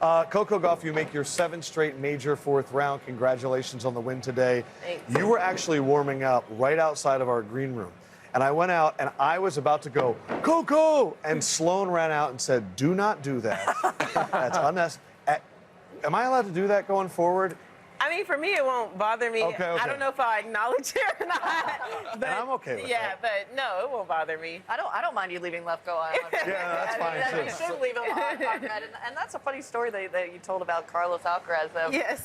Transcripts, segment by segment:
Coco Gauff, you make your 7th straight major 4th round. Congratulations on the win today. Thanks. You were actually warming up right outside of our green room. And I went out and I was about to go, Coco! And Sloan ran out and said, do not do that. That's unnecessary. Am I allowed to do that going forward? I mean, for me, it won't bother me. Okay. I don't know if I'll acknowledge it or not. But I'm okay with yeah, that. but no, it won't bother me. I don't mind you leaving left go on. Yeah, that's fine, too. You should leave him on red. And that's a funny story that you told about Carlos Alcaraz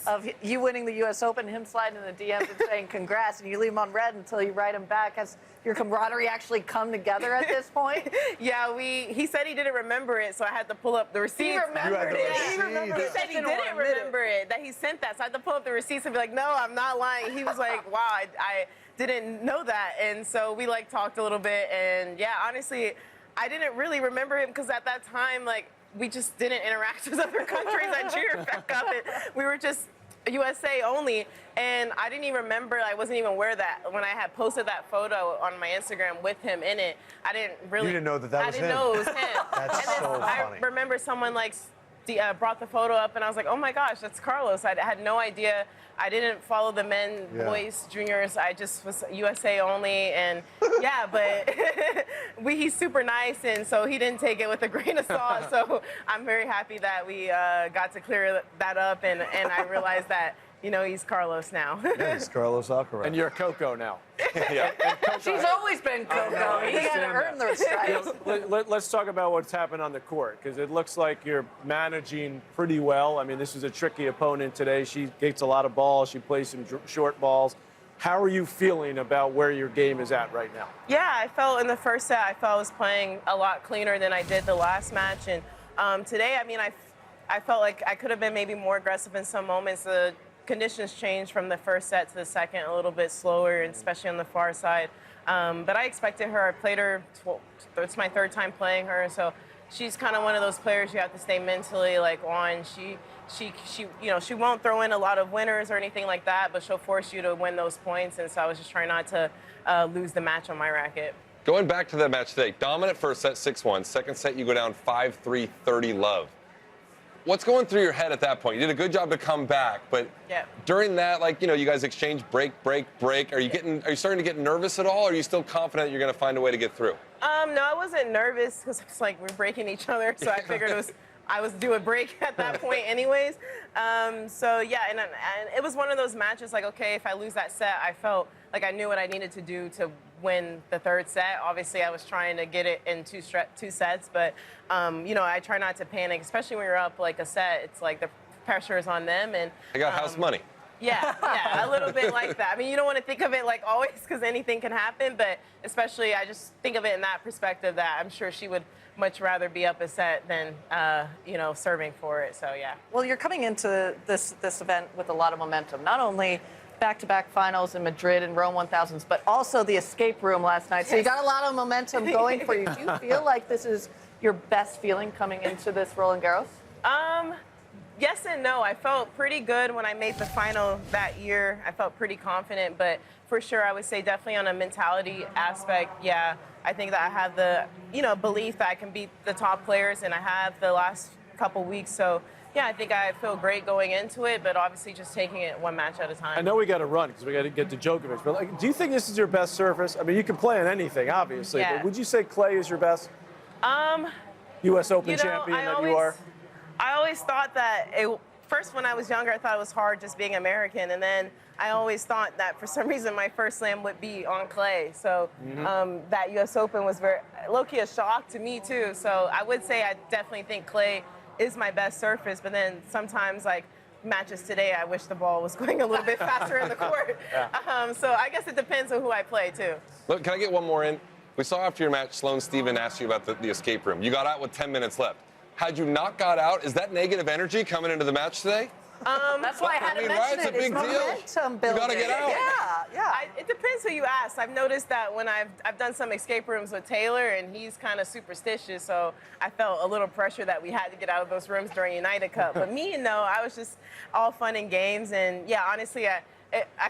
of you winning the U.S. Open, him sliding in the DMs and saying congrats, and you leave him on red until you write him back. Has your camaraderie actually come together at this point? Yeah, he said he didn't remember it, so I had to pull up the receipts. He remembered it. He remembered He it. said he didn't remember it, that he sent that, so I had to pull up the receipts and be like, no, I'm not lying. He was like, wow, I didn't know that. And so we like talked a little bit, and yeah, honestly, I didn't really remember him because at that time, like, we just didn't interact with other countries. I cheered back up, and we were just USA only, and I didn't even remember. I wasn't even aware that when I had posted that photo on my Instagram with him in it, I didn't really. You didn't know that was him. I didn't know it was him. That's and then so funny. I remember someone like brought the photo up, and I was like, oh my gosh, that's Carlos. I had no idea. I didn't follow the men, boys, juniors. I just was USA only, and yeah, but he's super nice, and so he didn't take it with a grain of salt. So I'm very happy that we got to clear that up, and I realized that, you know, he's Carlos now. Yeah, he's Carlos Alcaraz. And you're Coco now. Yeah. She's always been Coco. You got to earn those stripes. Let's talk about what's happened on the court, because it looks like you're managing pretty well. I mean, this is a tricky opponent today. She gets a lot of balls. She plays some short balls. How are you feeling about where your game is at right now? Yeah, I felt in the first set, I felt I was playing a lot cleaner than I did the last match. And today, I mean, I felt like I could have been maybe more aggressive in some moments. The conditions changed from the first set to the second, a little bit slower, and especially on the far side. But I expected her. I played her. It's my 3rd time playing her, so she's kind of one of those players you have to stay mentally like on. She you know, she won't throw in a lot of winners or anything like that, but she'll force you to win those points. And so I was just trying not to lose the match on my racket. Going back to that match today, dominant first set, 6-1. Second set, you go down 5-3, 30-love. What's going through your head at that point? You did a good job to come back, but during that, like, you know, you guys exchange break. Are you starting to get nervous at all, or are you still confident you're going to find a way to get through? No, I wasn't nervous because it's like we're breaking each other, so I figured I was due a break at that point anyways. So yeah, and it was one of those matches like, okay, if I lose that set, I felt like I knew what I needed to do to win the 3rd set. Obviously, I was trying to get it in two sets, but you know, I try not to panic, especially when you're up like a set. It's like the pressure is on them, and I got house money. Yeah, a little bit like that. I mean, you don't want to think of it like always because anything can happen, but especially I just think of it in that perspective that I'm sure she would much rather be up a set than, you know, serving for it. So, yeah. Well, you're coming into this event with a lot of momentum, not only back-to-back finals in Madrid and Rome 1000s, but also the escape room last night. So you got a lot of momentum going for you. Do you feel like this is your best feeling coming into this Roland-Garros? Yes and no. I felt pretty good when I made the final that year. I felt pretty confident, but for sure, I would say definitely on a mentality aspect, yeah, I think that I have the, you know, belief that I can beat the top players, and I have the last couple weeks. So, yeah, I think I feel great going into it, but obviously just taking it one match at a time. I know we got to run because we got to get to Djokovic, but like, do you think this is your best surface? I mean, you can play on anything, obviously, but would you say clay is your best? U.S. Open champion that you are? I always thought that first when I was younger, I thought it was hard just being American, and then I always thought that for some reason my first slam would be on clay. So that U.S. Open was very low-key a shock to me too. So I would say I definitely think clay is my best surface, but then sometimes like matches today, I wish the ball was going a little bit faster in the court. So I guess it depends on who I play too. Look, can I get one more in? We saw after your match, Sloane Steven asked you about the escape room. You got out with 10 minutes left. Had you not got out, is that negative energy coming into the match today? That's why I had to mention it's a big deal. Momentum building. You got to get out. Yeah. It depends who you ask. I've noticed that when I've done some escape rooms with Taylor, and he's kind of superstitious, so I felt a little pressure that we had to get out of those rooms during United Cup. But me, no, I was just all fun and games, and yeah, honestly, I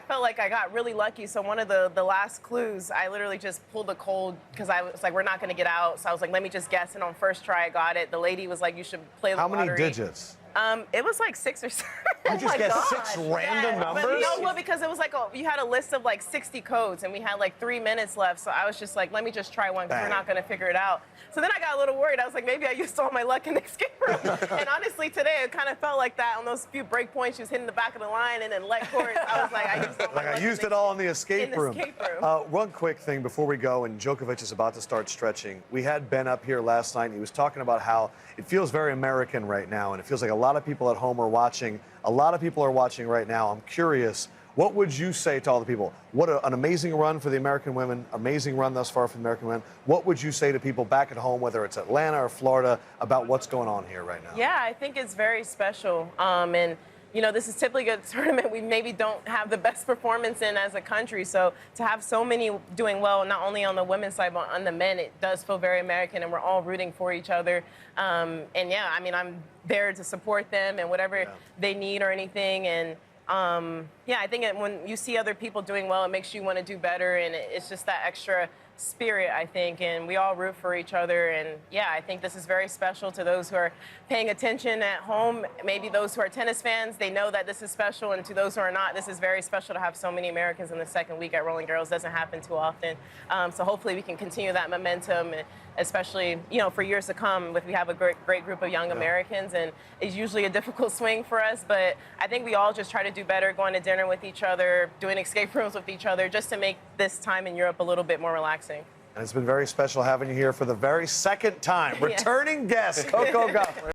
felt like I got really lucky. So one of the last clues, I literally just pulled a cold because I was like, we're not going to get out. So I was like, let me just guess. And on first try, I got it. The lady was like, you should play the lottery. How many digits? It was like 6 or 7. You just get 6 random Yeah, numbers? But no, well, because it was like you had a list of like 60 codes, and we had like 3 minutes left. So I was just like, let me just try one because we're Bang. not going to figure it out. So then I got a little worried. I was like, maybe I used all my luck in the escape room. And honestly, today it kind of felt like that on those few break points. She was hitting the back of the line and then let court. I was like, I used all my luck I used it all in the escape room. escape room. One quick thing before we go, and Djokovic is about to start stretching. We had Ben up here last night, and he was talking about how it feels very American right now, and it feels like a lot of people at home are watching. A lot of people are watching right now. I'm curious, what would you say to all the people? What an amazing run for the American women, amazing run thus far for the American women. What would you say to people back at home, whether it's Atlanta or Florida, about what's going on here right now? Yeah, I think it's very special. And you know, this is typically a tournament we maybe don't have the best performance in as a country. So to have so many doing well, not only on the women's side, but on the men, it does feel very American, and we're all rooting for each other. And yeah, I mean, I'm there to support them and whatever they need or anything. And yeah, I think when you see other people doing well, it makes you want to do better, and it's just that extra spirit, I think, and we all root for each other. And yeah, I think this is very special to those who are paying attention at home. Maybe those who are tennis fans, they know that this is special, and to those who are not, this is very special to have so many Americans in the second week at Roland-Garros. Doesn't happen too often. So hopefully we can continue that momentum, especially, you know, for years to come. We have a great group of young Americans, and it's usually a difficult swing for us, but I think we all just try to do better, going to dinner with each other, doing escape rooms with each other, just to make this time in Europe a little bit more relaxing. And it's been very special having you here for the very second time. Returning guest, Coco Gauff.